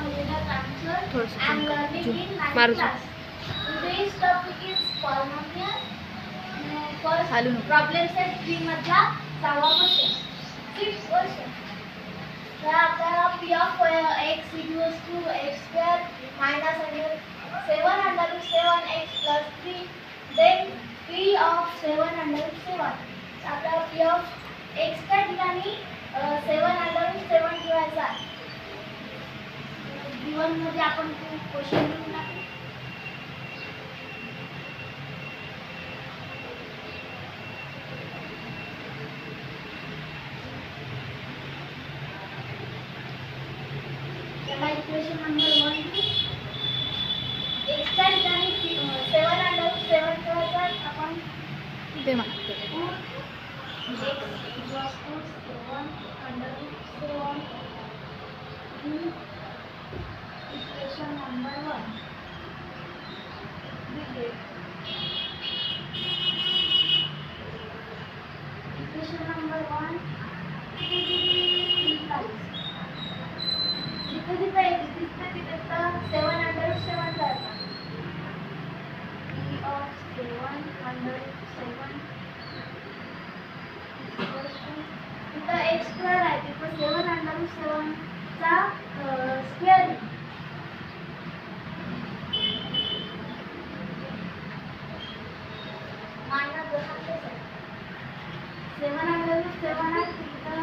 Amrita Transfer. I am learning in 9th Maru. class. Today's topic is polynomial. First problem set 3 मधला 6वा question. 6th question. तर आपल्याला p of x equals to x square minus under 7 under 7x plus 3 then p of 7 under 7. आपल्याला p of x च्या ठिकाणी 7 under 7 ठेवायचा आहे. Given मध्ये आपण क्वेश्चन लिहून टाकू. इक्वेशन नंबर 1 x च्या ठिकाणी 7 अंडर 7 ठेवायचा आपण ते x equals to 7 under 7 equation number 1 equation number 1 जिथे x दिसते तिथे 7 under 7 जायचा. p of 7 under 7 इथं x स्क्वेअर आहे तिथं 7 under 7 चा स्क्वेअर मायनस 7 under 7 आहे तिथं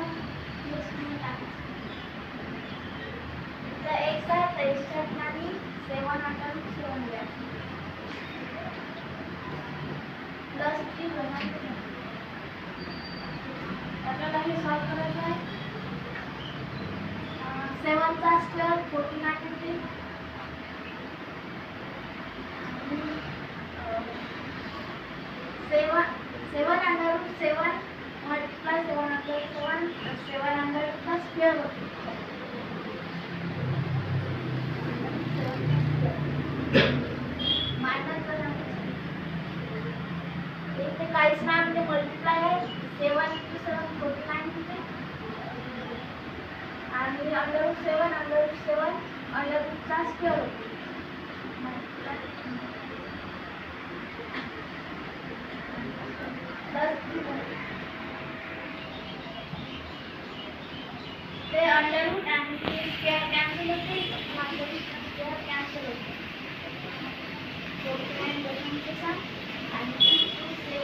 x आहे x च्या ठिकाणी 7 under 7 द्या प्लस 3 बनवून आपल्याला हे सॉल्व करायचं आहे. 7 चा स्क्वेअर 49 येते. 7 under 7 multiply 7 under 7 7 under चा स्क्वेअर होतो. काहीच नाही म्हणजे मल्टिप्लाय आहे 7 into 7 49 होते आणि अंडर 7 अंडर चा स्क्वेअर होतो. ते अंडर रूट आणि कॅन्सल होते कॅन्सल होते 49 दशांश 7 आणि 2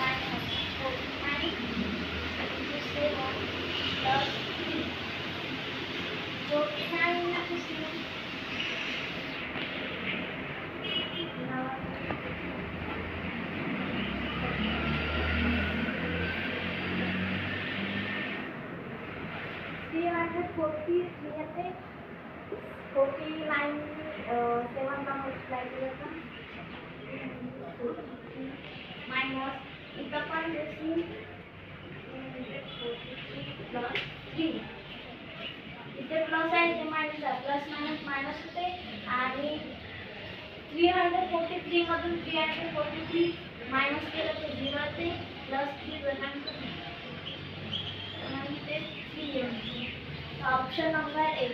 minus 49 into 7 plus 3 49 into 7 340 येते 49 7 का मल्टिप्लाय केलं मायनस इथं पण देखील प्लस 3 इथे प्लस आहे इथे मायनस आहे प्लस मायनस मायनस होते आणि 343 मधून 343 मायनस केलं तर 0 येते प्लस 3 बदलांक म्हणजे 3 येते. Option number 1